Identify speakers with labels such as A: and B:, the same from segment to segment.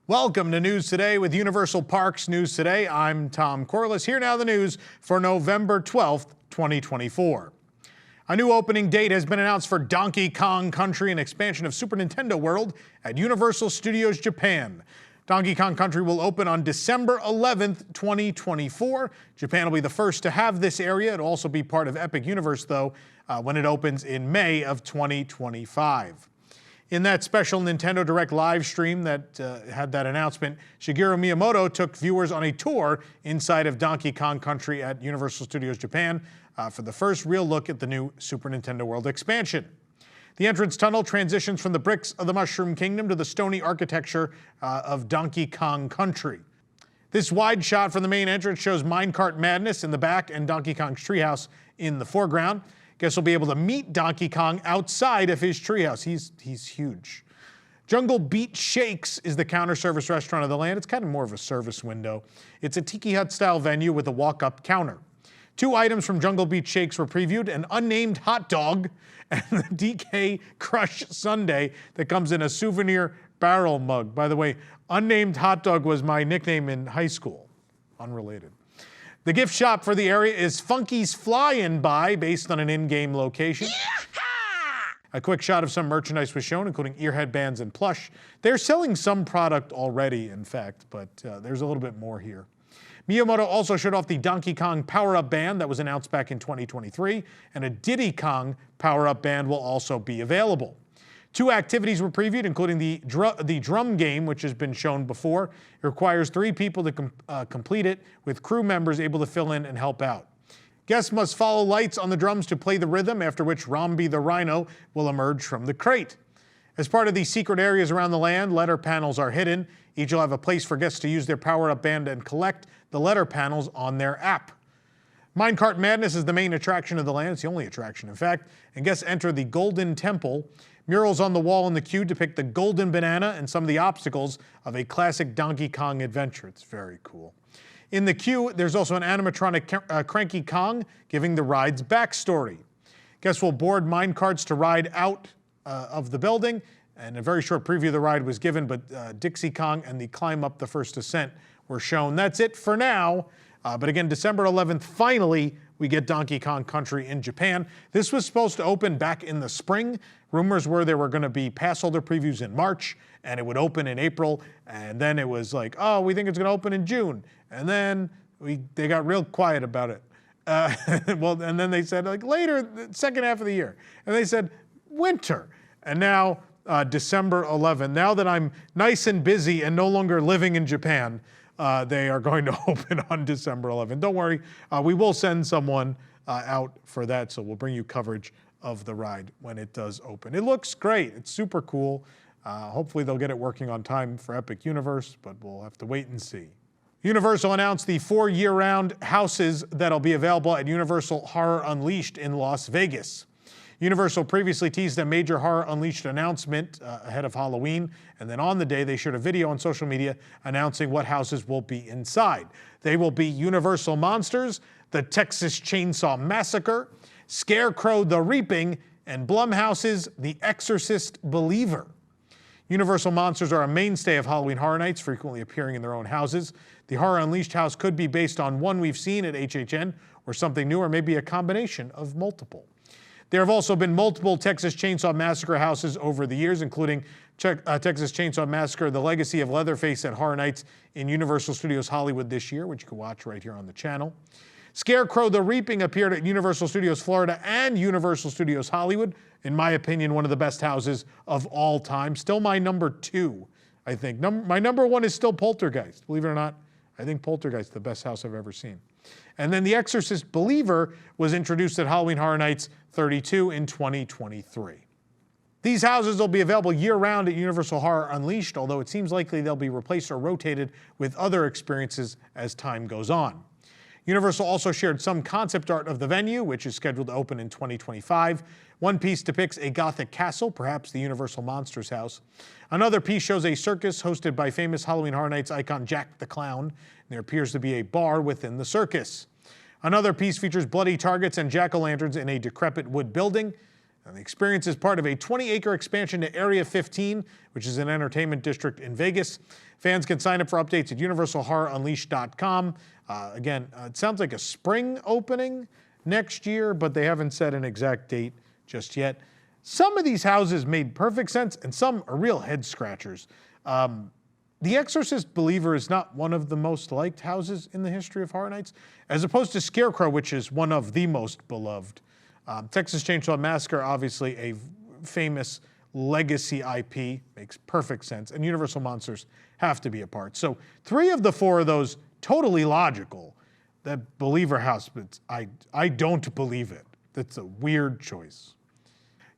A: Welcome to News Today with Universal Parks News Today. I'm Tom Corliss. Here now the news for November 12th, 2024. A new opening date has been announced for Donkey Kong Country, an expansion of Super Nintendo World at Universal Studios Japan. Donkey Kong Country will open on December 11th, 2024. Japan will be the first to have this area. It'll also be part of Epic Universe, though, when it opens in May of 2025. In that special Nintendo Direct live stream that had that announcement, Shigeru Miyamoto took viewers on a tour inside of Donkey Kong Country at Universal Studios Japan for the first real look at the new Super Nintendo World expansion. The entrance tunnel transitions from the bricks of the Mushroom Kingdom to the stony architecture of Donkey Kong Country. This wide shot from the main entrance shows Minecart Madness in the back and Donkey Kong's treehouse in the foreground. Guests will be able to meet Donkey Kong outside of his treehouse. He's huge. Jungle Beat Shakes is the counter service restaurant of the land. It's kind of more of a service window. It's a tiki hut style venue with a walk-up counter. Two items from Jungle Beat Shakes were previewed: an unnamed hot dog and the DK Crush Sundae that comes in a souvenir barrel mug. By the way, unnamed hot dog was my nickname in high school. Unrelated. The gift shop for the area is Funky's Fly-In Buy, based on an in-game location. A quick shot of some merchandise was shown, including ear headbands and plush. They're selling some product already, in fact, but there's a little bit more here. Miyamoto also showed off the Donkey Kong Power-Up Band that was announced back in 2023, and a Diddy Kong Power-Up Band will also be available. Two activities were previewed, including the drum game, which has been shown before. It requires 3 people to complete it, with crew members able to fill in and help out. Guests must follow lights on the drums to play the rhythm, after which Romby the Rhino will emerge from the crate. As part of the secret areas around the land, letter panels are hidden. Each will have a place for guests to use their power-up band and collect the letter panels on their app. Minecart Madness is the main attraction of the land. It's the only attraction, in fact. And guests enter the Golden Temple. Murals on the wall in the queue depict the golden banana and some of the obstacles of a classic Donkey Kong adventure. It's very cool. In the queue, there's also an animatronic Cranky Kong giving the ride's backstory. Guests will board mine carts to ride out of the building, and a very short preview of the ride was given, but Dixie Kong and the Climb Up the First Ascent were shown. That's it for now. But again, December 11th, finally, we get Donkey Kong Country in Japan. This was supposed to open back in the spring. Rumors were there were going to be pass holder previews in March, and it would open in April. And then it was like, oh, we think it's going to open in June. And then they got real quiet about it. And then they said, like, later, the second half of the year. And they said, winter. And now, December 11th. Now that I'm nice and busy and no longer living in Japan, they are going to open on December 11th. Don't worry, we will send someone out for that, so we'll bring you coverage of the ride when it does open. It looks great. It's super cool. Hopefully they'll get it working on time for Epic Universe, but we'll have to wait and see. Universal announced the 4 year-round houses that'll be available at Universal Horror Unleashed in Las Vegas. Universal previously teased a major Horror Unleashed announcement ahead of Halloween, and then on the day they shared a video on social media announcing what houses will be inside. They will be Universal Monsters, the Texas Chainsaw Massacre, Scarecrow the Reaping, and Blumhouse's The Exorcist Believer. Universal Monsters are a mainstay of Halloween Horror Nights, frequently appearing in their own houses. The Horror Unleashed house could be based on one we've seen at HHN, or something new, or maybe a combination of multiple. There have also been multiple Texas Chainsaw Massacre houses over the years, including Texas Chainsaw Massacre: The Legacy of Leatherface at Horror Nights in Universal Studios Hollywood this year, which you can watch right here on the channel. Scarecrow the Reaping appeared at Universal Studios Florida and Universal Studios Hollywood. In my opinion, one of the best houses of all time. Still my number 2, I think. My number 1 is still Poltergeist. Believe it or not, I think Poltergeist is the best house I've ever seen. And then The Exorcist Believer was introduced at Halloween Horror Nights 32 in 2023. These houses will be available year-round at Universal Horror Unleashed, although it seems likely they'll be replaced or rotated with other experiences as time goes on. Universal also shared some concept art of the venue, which is scheduled to open in 2025. One piece depicts a Gothic castle, perhaps the Universal Monsters house. Another piece shows a circus hosted by famous Halloween Horror Nights icon Jack the Clown. There appears to be a bar within the circus. Another piece features bloody targets and jack-o'-lanterns in a decrepit wood building. And the experience is part of a 20-acre expansion to Area 15, which is an entertainment district in Vegas. Fans can sign up for updates at universalhorrorunleashed.com. It sounds like a spring opening next year, but they haven't set an exact date just yet. Some of these houses made perfect sense, and some are real head scratchers. The Exorcist Believer is not one of the most liked houses in the history of Horror Nights, as opposed to Scarecrow, which is one of the most beloved. Texas Chainsaw Massacre, obviously a famous legacy IP, makes perfect sense, and Universal Monsters have to be a part. So 3 of the 4 of those, totally logical. That Believer house, but I don't believe it. That's a weird choice.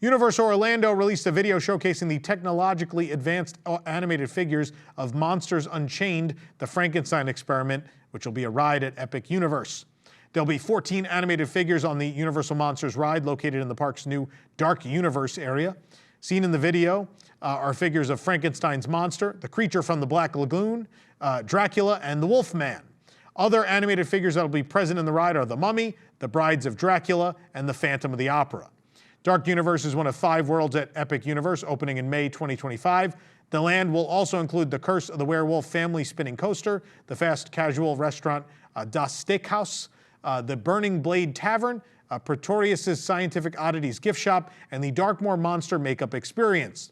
A: Universal Orlando released a video showcasing the technologically advanced animated figures of Monsters Unchained, the Frankenstein experiment, which will be a ride at Epic Universe. There'll be 14 animated figures on the Universal Monsters ride located in the park's new Dark Universe area. Seen in the video are figures of Frankenstein's monster, the creature from the Black Lagoon, Dracula, and the Wolfman. Other animated figures that will be present in the ride are the Mummy, the Brides of Dracula, and the Phantom of the Opera. Dark Universe is one of 5 worlds at Epic Universe, opening in May 2025. The land will also include the Curse of the Werewolf family spinning coaster, the fast casual restaurant Das Steakhouse, the Burning Blade Tavern, Pretorius' Scientific Oddities gift shop, and the Darkmoor Monster Makeup Experience.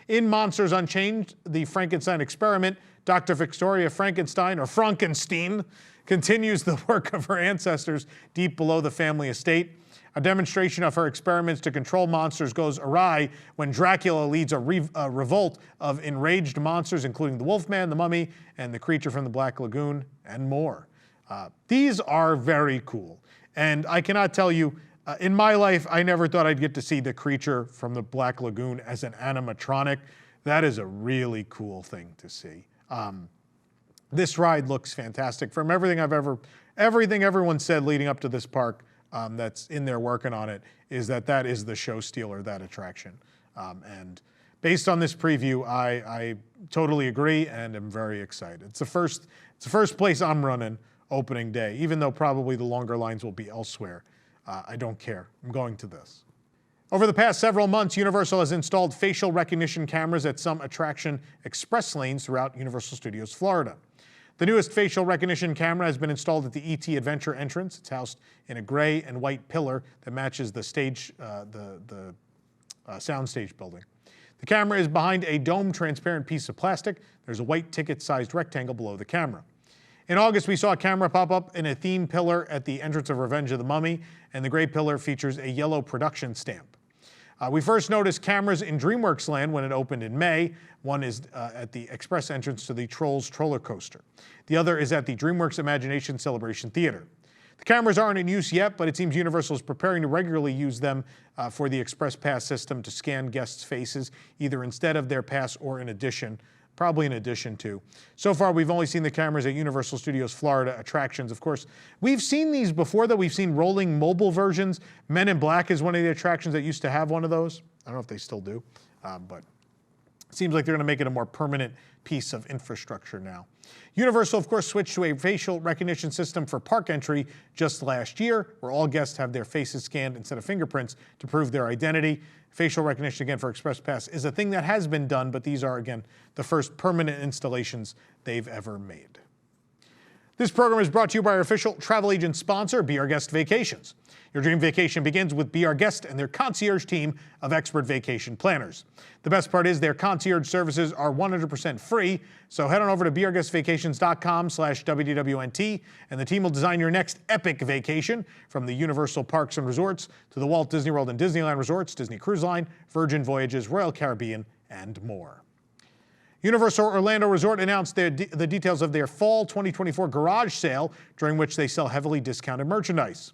A: In Monsters Unchained, the Frankenstein experiment, Dr. Victoria Frankenstein, or Frankenstein, continues the work of her ancestors deep below the family estate. A demonstration of her experiments to control monsters goes awry when Dracula leads a revolt of enraged monsters, including the Wolfman, the Mummy, and the creature from the Black Lagoon, and more. These are very cool. And I cannot tell you, in my life, I never thought I'd get to see the creature from the Black Lagoon as an animatronic. That is a really cool thing to see. This ride looks fantastic. From everything everyone said leading up to this park, that's in there working on it, is that is the show stealer, that attraction. And based on this preview, I totally agree and am very excited. It's the first place I'm running opening day, even though probably the longer lines will be elsewhere. I don't care. I'm going to this. Over the past several months, Universal has installed facial recognition cameras at some attraction express lanes throughout Universal Studios Florida. The newest facial recognition camera has been installed at the ET Adventure entrance. It's housed in a gray and white pillar that matches the stage, soundstage building. The camera is behind a dome transparent piece of plastic. There's a white ticket-sized rectangle below the camera. In August, we saw a camera pop up in a theme pillar at the entrance of Revenge of the Mummy, and the gray pillar features a yellow production stamp. We first noticed cameras in DreamWorks Land when it opened in May. One is at the express entrance to the Trolls Troller Coaster. The other is at the DreamWorks Imagination Celebration Theater. The cameras aren't in use yet, but it seems Universal is preparing to regularly use them for the Express Pass system to scan guests' faces, either instead of their pass or in addition. Probably in addition to. So far, we've only seen the cameras at Universal Studios Florida attractions. Of course, we've seen these before, though. We've seen rolling mobile versions. Men in Black is one of the attractions that used to have one of those. I don't know if they still do, but it seems like they're going to make it a more permanent piece of infrastructure now. Universal, of course, switched to a facial recognition system for park entry just last year, where all guests have their faces scanned instead of fingerprints to prove their identity. Facial recognition, again, for Express Pass is a thing that has been done, but these are, again, the first permanent installations they've ever made. This program is brought to you by our official travel agent sponsor, Be Our Guest Vacations. Your dream vacation begins with Be Our Guest and their concierge team of expert vacation planners. The best part is their concierge services are 100% free, so head on over to beourguestvacations.com/WDWNT, and the team will design your next epic vacation, from the Universal Parks and Resorts to the Walt Disney World and Disneyland Resorts, Disney Cruise Line, Virgin Voyages, Royal Caribbean, and more. Universal Orlando Resort announced the details of their fall 2024 garage sale, during which they sell heavily discounted merchandise.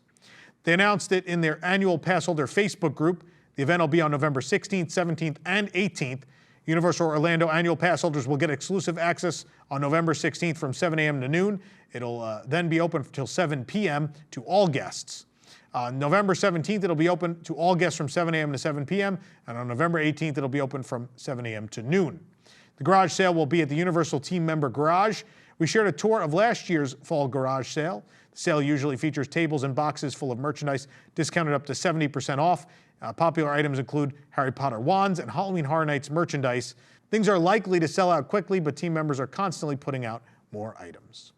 A: They announced it in their annual pass holder Facebook group. The event will be on November 16th, 17th, and 18th. Universal Orlando annual pass holders will get exclusive access on November 16th from 7 a.m. to noon. It'll then be open until 7 p.m. to all guests. On November 17th, it'll be open to all guests from 7 a.m. to 7 p.m. And on November 18th, it'll be open from 7 a.m. to noon. The garage sale will be at the Universal Team Member Garage. We shared a tour of last year's fall garage sale. The sale usually features tables and boxes full of merchandise discounted up to 70% off. Popular items include Harry Potter wands and Halloween Horror Nights merchandise. Things are likely to sell out quickly, but team members are constantly putting out more items.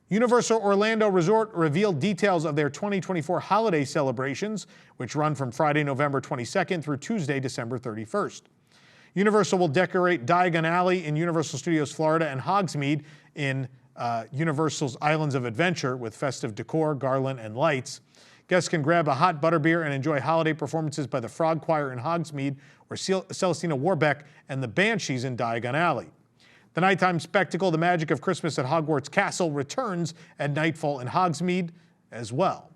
A: Universal Orlando Resort revealed details of their 2024 holiday celebrations, which run from Friday, November 22nd through Tuesday, December 31st. Universal will decorate Diagon Alley in Universal Studios Florida and Hogsmeade in Universal's Islands of Adventure with festive decor, garland, and lights. Guests can grab a hot butterbeer and enjoy holiday performances by the Frog Choir in Hogsmeade or Celestina Warbeck and the Banshees in Diagon Alley. The nighttime spectacle, The Magic of Christmas at Hogwarts Castle, returns at nightfall in Hogsmeade as well.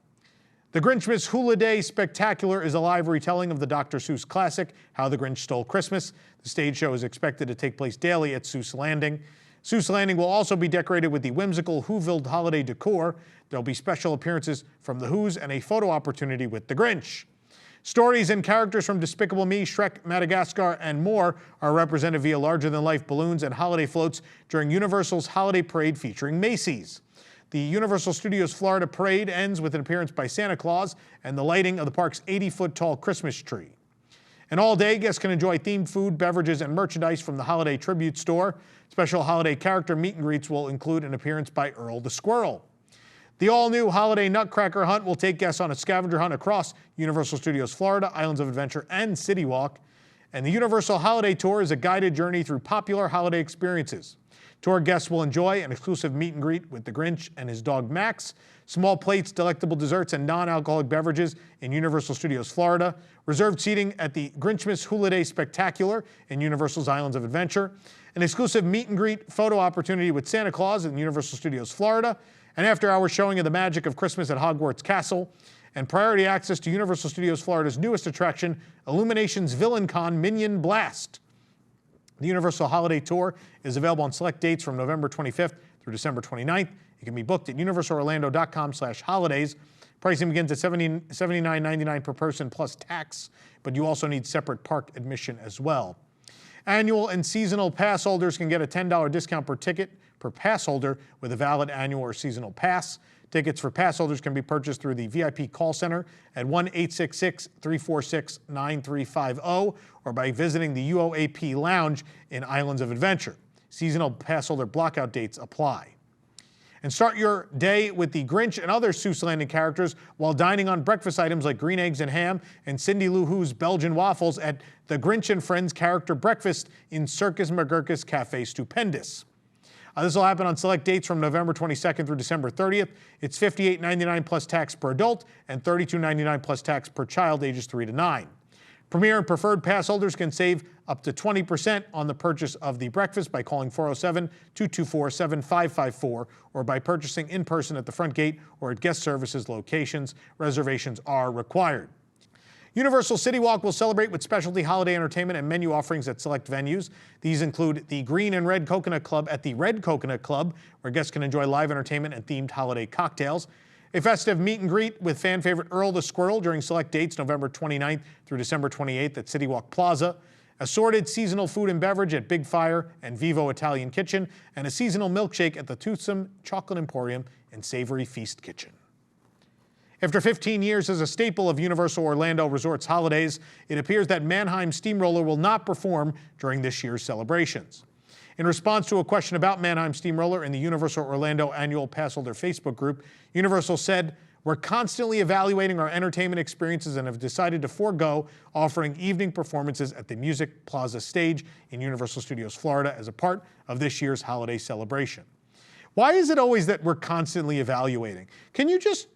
A: The Grinchmas Holiday Spectacular is a live retelling of the Dr. Seuss classic, How the Grinch Stole Christmas. The stage show is expected to take place daily at Seuss Landing. Seuss Landing will also be decorated with the whimsical Whoville holiday decor. There'll be special appearances from the Whos and a photo opportunity with the Grinch. Stories and characters from Despicable Me, Shrek, Madagascar, and more are represented via larger-than-life balloons and holiday floats during Universal's Holiday Parade featuring Macy's. The Universal Studios Florida Parade ends with an appearance by Santa Claus and the lighting of the park's 80-foot-tall Christmas tree. And all day, guests can enjoy themed food, beverages, and merchandise from the Holiday Tribute Store. Special holiday character meet and greets will include an appearance by Earl the Squirrel. The all-new Holiday Nutcracker Hunt will take guests on a scavenger hunt across Universal Studios Florida, Islands of Adventure, and City Walk. And the Universal Holiday Tour is a guided journey through popular holiday experiences. Tour guests will enjoy an exclusive meet and greet with the Grinch and his dog Max, small plates, delectable desserts, and non-alcoholic beverages in Universal Studios Florida, reserved seating at the Grinchmas Holiday Spectacular in Universal's Islands of Adventure, an exclusive meet and greet photo opportunity with Santa Claus in Universal Studios Florida, an after-hour showing of the Magic of Christmas at Hogwarts Castle, and priority access to Universal Studios Florida's newest attraction, Illumination's Villain Con Minion Blast. The Universal Holiday Tour is available on select dates from November 25th through December 29th. It can be booked at universalorlando.com/holidays. Pricing begins at $79.99 per person plus tax, but you also need separate park admission as well. Annual and seasonal pass holders can get a $10 discount per ticket per pass holder with a valid annual or seasonal pass. Tickets for pass holders can be purchased through the VIP call center at 1-866-346-9350 or by visiting the UOAP Lounge in Islands of Adventure. Seasonal pass holder blockout dates apply. And start your day with the Grinch and other Seuss Landing characters while dining on breakfast items like green eggs and ham and Cindy Lou Who's Belgian waffles at the Grinch and Friends Character Breakfast in Circus McGurkus Cafe Stupendous. This will happen on select dates from November 22nd through December 30th. It's $58.99 plus tax per adult and $32.99 plus tax per child ages 3 to 9. Premier and preferred pass holders can save up to 20% on the purchase of the breakfast by calling 407-224-7554 or by purchasing in person at the front gate or at guest services locations. Reservations are required. Universal City Walk will celebrate with specialty holiday entertainment and menu offerings at select venues. These include the Green and Red Coconut Club at the Red Coconut Club, where guests can enjoy live entertainment and themed holiday cocktails. A festive meet and greet with fan favorite Earl the Squirrel during select dates November 29th through December 28th at City Walk Plaza. Assorted seasonal food and beverage at Big Fire and Vivo Italian Kitchen, and a seasonal milkshake at the Toothsome Chocolate Emporium and Savory Feast Kitchen. After 15 years as a staple of Universal Orlando Resort's holidays, it appears that Mannheim Steamroller will not perform during this year's celebrations. In response to a question about Mannheim Steamroller in the Universal Orlando Annual Passholder Facebook group, Universal said, "We're constantly evaluating our entertainment experiences and have decided to forego offering evening performances at the Music Plaza stage in Universal Studios Florida as a part of this year's holiday celebration." Why is it always that we're constantly evaluating? Can you just,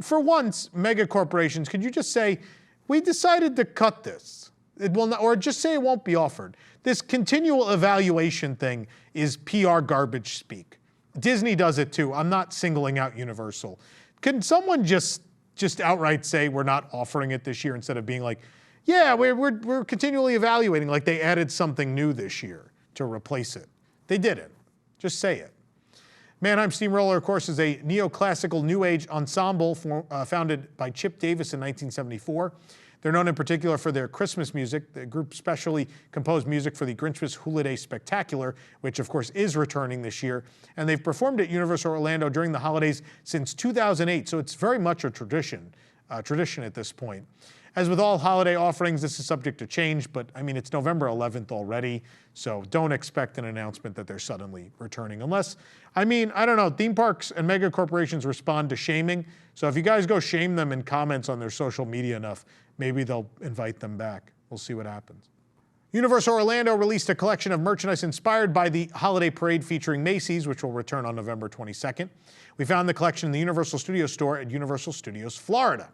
A: for once, mega corporations, could you just say, we decided to cut this? It will not, or just say it won't be offered. This continual evaluation thing is PR garbage speak. Disney does it too. I'm not singling out Universal. Can someone just outright say we're not offering it this year instead of being like, yeah, we're continually evaluating, like they added something new this year to replace it. They didn't. Just say it. Mannheim Steamroller, of course, is a neoclassical New Age ensemble founded by Chip Davis in 1974. They're known in particular for their Christmas music. The group specially composed music for the Grinchmas Holiday Spectacular, which of course is returning this year. And they've performed at Universal Orlando during the holidays since 2008, so it's very much a tradition tradition at this point. As with all holiday offerings, this is subject to change, but I mean, it's November 11th already, so don't expect an announcement that they're suddenly returning unless, I mean, I don't know, theme parks and mega corporations respond to shaming, so if you guys go shame them in comments on their social media enough, maybe they'll invite them back. We'll see what happens. Universal Orlando released a collection of merchandise inspired by the holiday parade featuring Macy's, which will return on November 22nd. We found the collection in the Universal Studios store at Universal Studios Florida.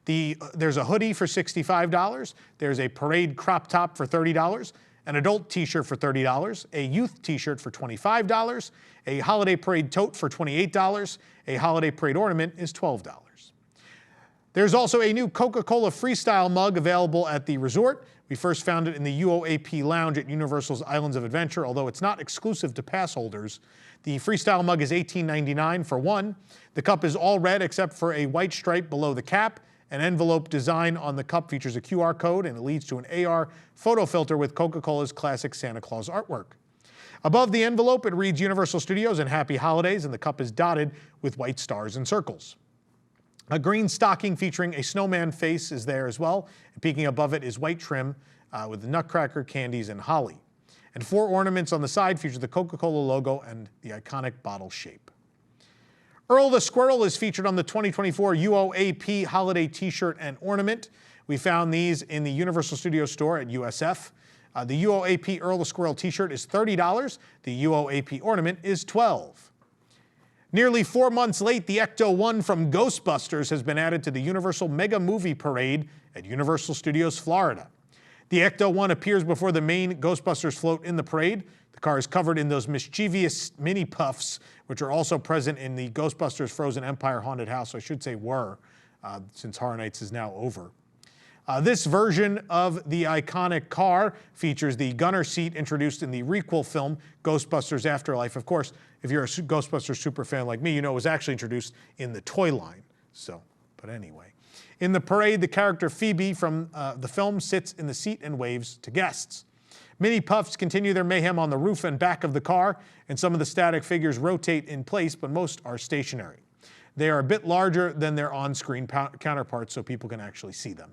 A: There's a hoodie for $65, there's a parade crop top for $30, an adult t-shirt for $30, a youth t-shirt for $25, a holiday parade tote for $28, a holiday parade ornament is $12. There's also a new Coca-Cola Freestyle mug available at the resort. We first found it in the UOAP lounge at Universal's Islands of Adventure, although it's not exclusive to pass holders. The Freestyle mug is $18.99 for one. The cup is all red except for a white stripe below the cap. An envelope design on the cup features a QR code, and it leads to an AR photo filter with Coca-Cola's classic Santa Claus artwork. Above the envelope, it reads Universal Studios and Happy Holidays, and the cup is dotted with white stars and circles. A green stocking featuring a snowman face is there as well. And peeking above it is white trim with the nutcracker, candies, and holly. And 4 ornaments on the side feature the Coca-Cola logo and the iconic bottle shape. Earl the Squirrel is featured on the 2024 UOAP holiday t-shirt and ornament. We found these in the Universal Studios store at USF. The UOAP Earl the Squirrel t-shirt is $30. The UOAP ornament is $12. Nearly 4 months late, the Ecto-1 from Ghostbusters has been added to the Universal Mega Movie Parade at Universal Studios Florida. The Ecto-1 appears before the main Ghostbusters float in the parade. The car is covered in those mischievous mini puffs, which are also present in the Ghostbusters Frozen Empire Haunted House. I should say were, since Horror Nights is now over. This version of the iconic car features the gunner seat introduced in the requel film Ghostbusters Afterlife. Of course, if you're a Ghostbusters super fan like me, you know it was actually introduced in the toy line. But anyway. In the parade, the character Phoebe from the film sits in the seat and waves to guests. Mini puffs continue their mayhem on the roof and back of the car, and some of the static figures rotate in place, but most are stationary. They are a bit larger than their on-screen counterparts, so people can actually see them.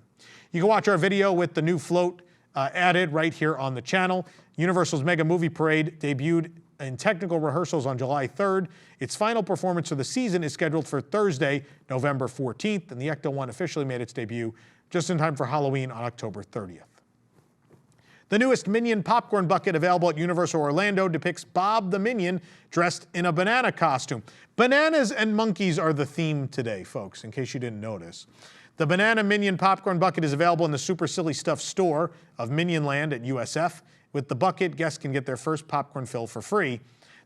A: You can watch our video with the new float added right here on the channel. Universal's Mega Movie Parade debuted in technical rehearsals on July 3rd. Its final performance for the season is scheduled for Thursday, November 14th, and the Ecto-1 officially made its debut just in time for Halloween on October 30th. The newest Minion popcorn bucket available at Universal Orlando depicts Bob the Minion dressed in a banana costume. Bananas and monkeys are the theme today, folks, in case you didn't notice. The Banana Minion popcorn bucket is available in the Super Silly Stuff store of Minion Land at USF. With the bucket, guests can get their first popcorn fill for free.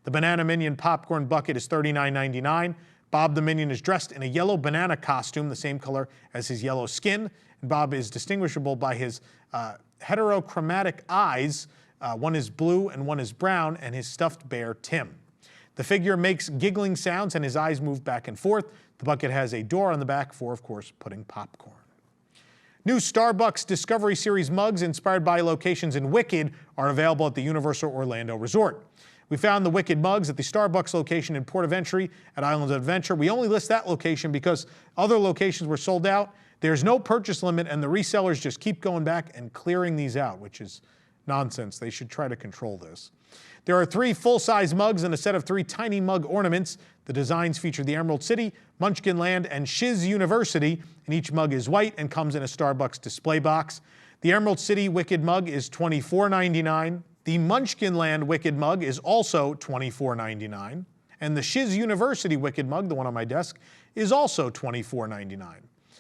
A: The Banana Minion popcorn bucket is $39.99. Bob the Minion is dressed in a yellow banana costume, the same color as his yellow skin. And Bob is distinguishable by his heterochromatic eyes. One is blue and one is brown, and his stuffed bear, Tim. The figure makes giggling sounds and his eyes move back and forth. The bucket has a door on the back for, of course, putting popcorn. New Starbucks Discovery Series mugs inspired by locations in Wicked are available at the Universal Orlando Resort. We found the Wicked mugs at the Starbucks location in Port of Entry at Islands of Adventure. We only list that location because other locations were sold out. There's no purchase limit, and the resellers just keep going back and clearing these out, which is nonsense. They should try to control this. There are 3 full-size mugs and a set of 3 tiny mug ornaments. The designs feature the Emerald City, Munchkin Land, and Shiz University, and each mug is white and comes in a Starbucks display box. The Emerald City Wicked mug is $24.99. The Munchkin Land Wicked mug is also $24.99. And the Shiz University Wicked mug, the one on my desk, is also $24.99.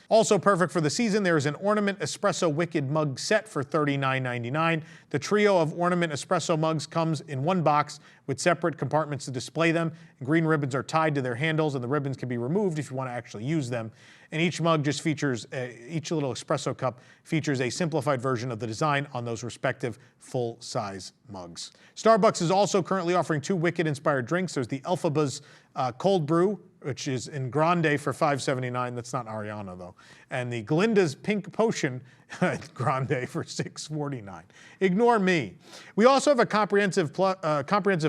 A: Also perfect for the season, there is an Ornament Espresso Wicked mug set for $39.99. The trio of Ornament Espresso mugs comes in one box with separate compartments to display them. Green ribbons are tied to their handles, and the ribbons can be removed if you want to actually use them. And each mug just features, each little espresso cup features a simplified version of the design on those respective full-size mugs. Starbucks is also currently offering 2 Wicked-inspired drinks. There's the Elphaba's Cold Brew, which is in Grande for $5.79. That's not Ariana, though. And the Glinda's Pink Potion Grande for $6.49. Ignore me. We also have a comprehensive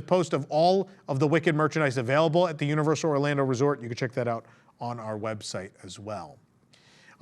A: post of all of the Wicked merchandise available at the Universal Orlando Resort. You can check that out on our website as well.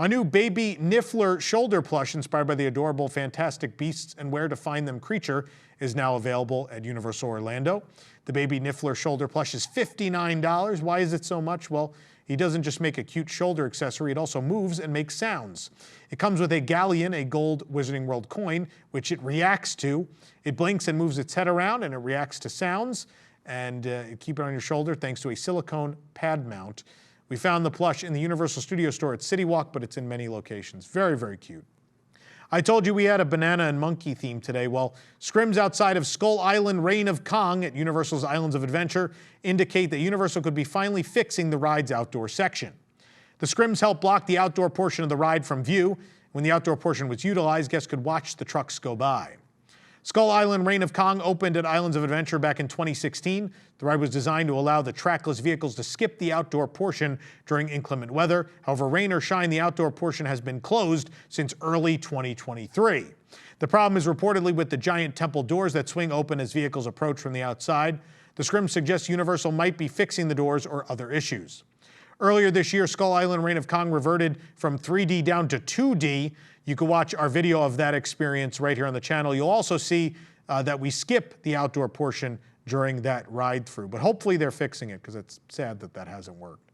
A: A new baby Niffler shoulder plush inspired by the adorable Fantastic Beasts and Where to Find Them creature is now available at Universal Orlando. The baby Niffler shoulder plush is $59. Why is it so much? Well, he doesn't just make a cute shoulder accessory, it also moves and makes sounds. It comes with a galleon, a gold Wizarding World coin, which it reacts to. It blinks and moves its head around and it reacts to sounds. And keep it on your shoulder thanks to a silicone pad mount. We found the plush in the Universal Studio Store at City Walk, but it's in many locations. Very, very cute. I told you we had a banana and monkey theme today. Well, scrims outside of Skull Island Reign of Kong at Universal's Islands of Adventure indicate that Universal could be finally fixing the ride's outdoor section. The scrims help block the outdoor portion of the ride from view. When the outdoor portion was utilized, guests could watch the trucks go by. Skull Island Reign of Kong opened at Islands of Adventure back in 2016. The ride was designed to allow the trackless vehicles to skip the outdoor portion during inclement weather. However, rain or shine, the outdoor portion has been closed since early 2023. The problem is reportedly with the giant temple doors that swing open as vehicles approach from the outside. The scrim suggests Universal might be fixing the doors or other issues. Earlier this year, Skull Island Reign of Kong reverted from 3D down to 2D. You can watch our video of that experience right here on the channel. You'll also see that we skip the outdoor portion during that ride through. But hopefully they're fixing it because it's sad that that hasn't worked.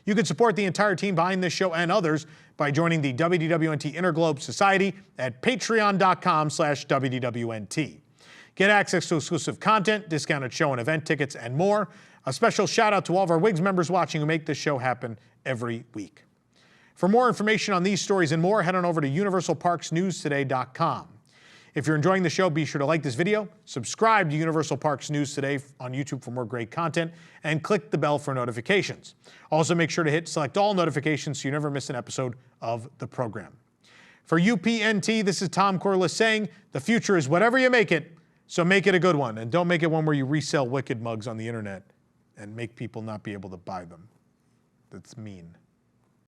A: You can support the entire team behind this show and others by joining the WDWNT Interglobe Society at patreon.com/WDWNT. Get access to exclusive content, discounted show and event tickets, and more. A special shout out to all of our WIGS members watching who make this show happen every week. For more information on these stories and more, head on over to universalparksnewstoday.com. If you're enjoying the show, be sure to like this video, subscribe to Universal Parks News Today on YouTube for more great content, and click the bell for notifications. Also, make sure to hit select all notifications so you never miss an episode of the program. For UPNT, this is Tom Corliss saying, the future is whatever you make it, so make it a good one. And don't make it one where you resell Wicked mugs on the internet and make people not be able to buy them. That's mean.